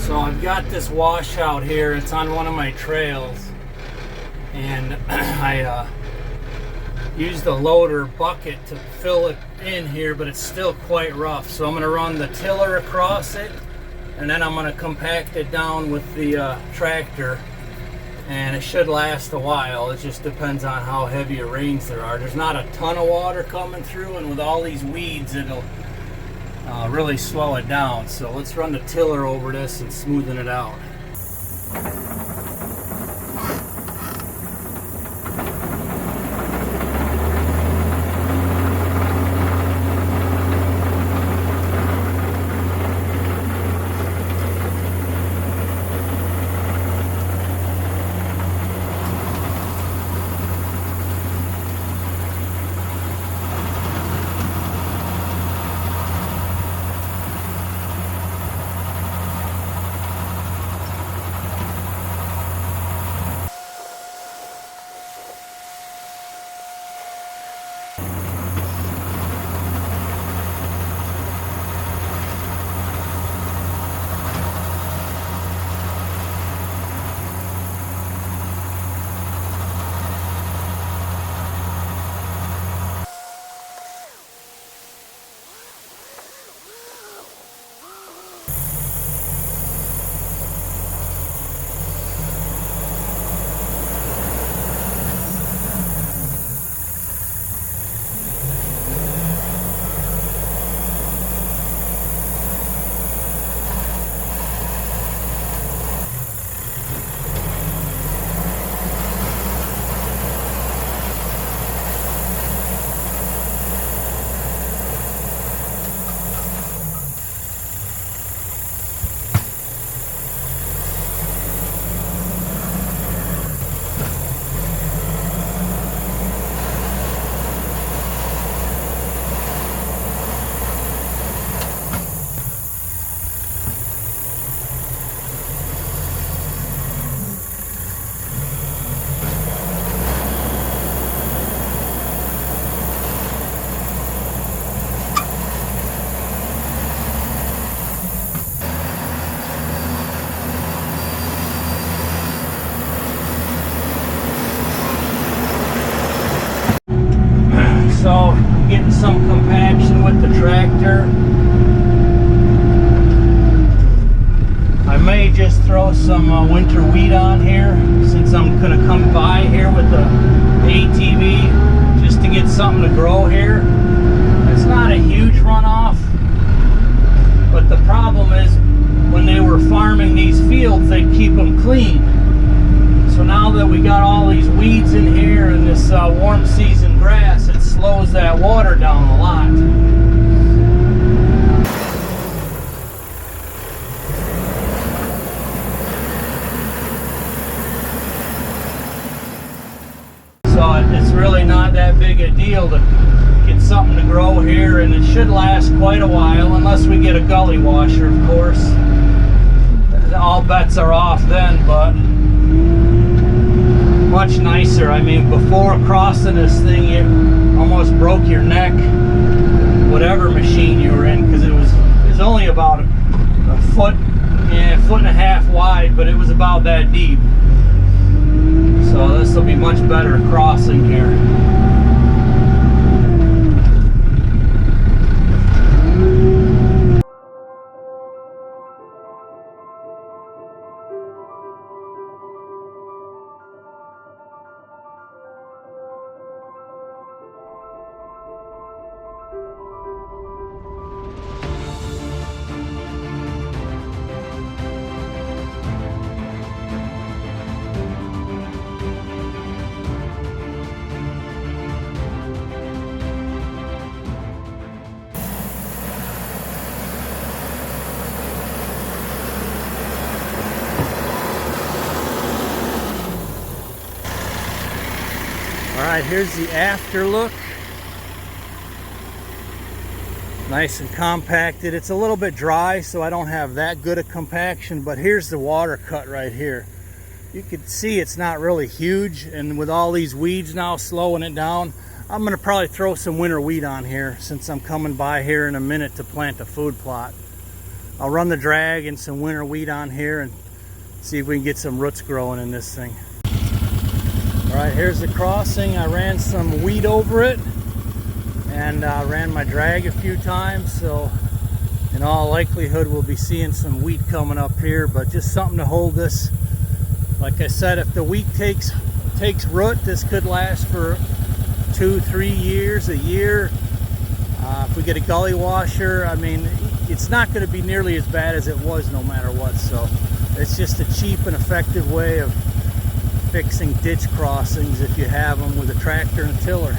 So I've got this washout here. It's on one of my trails, and I used the loader bucket to fill it in here, but it's still quite rough. So I'm going to run the tiller across it, and then I'm going to compact it down with the tractor, and it should last a while. It just depends on how heavy of rains there are. There's not a ton of water coming through, and with all these weeds, it'll really slow it down. So let's run the tiller over this and smoothen it out. So I'm getting some compaction with the tractor. I may just throw some winter wheat on here, since I'm going to come by here with the ATV just to get something to grow here. It's not a huge runoff, but the problem is when they were farming these fields, they'd keep them clean. So now that we got all these weeds in here and this warm season grass, it slows that water down a lot. So it's really not that big a deal to get something to grow here, and it should last quite a while, unless we get a gully washer, of course. All bets are off then, but much nicer. I mean, before crossing this thing, you almost broke your neck, whatever machine you were in, because it was only about a foot, foot and a half wide, but it was about that deep. So this will be much better crossing here. Alright, here's the after look. Nice and compacted. It's a little bit dry, so I don't have that good a compaction, but here's the water cut right here. You can see it's not really huge, and with all these weeds now slowing it down, I'm going to probably throw some winter wheat on here since I'm coming by here in a minute to plant a food plot. I'll run the drag and some winter wheat on here and see if we can get some roots growing in this thing. All right, here's the crossing. I ran some wheat over it and ran my drag a few times, so in all likelihood we'll be seeing some wheat coming up here, but just something to hold this. Like I said, if the wheat takes root, this could last for 2-3 years, a year. If we get a gully washer, I mean, it's not going to be nearly as bad as it was no matter what. So it's just a cheap and effective way of fixing ditch crossings if you have them with a tractor and a tiller.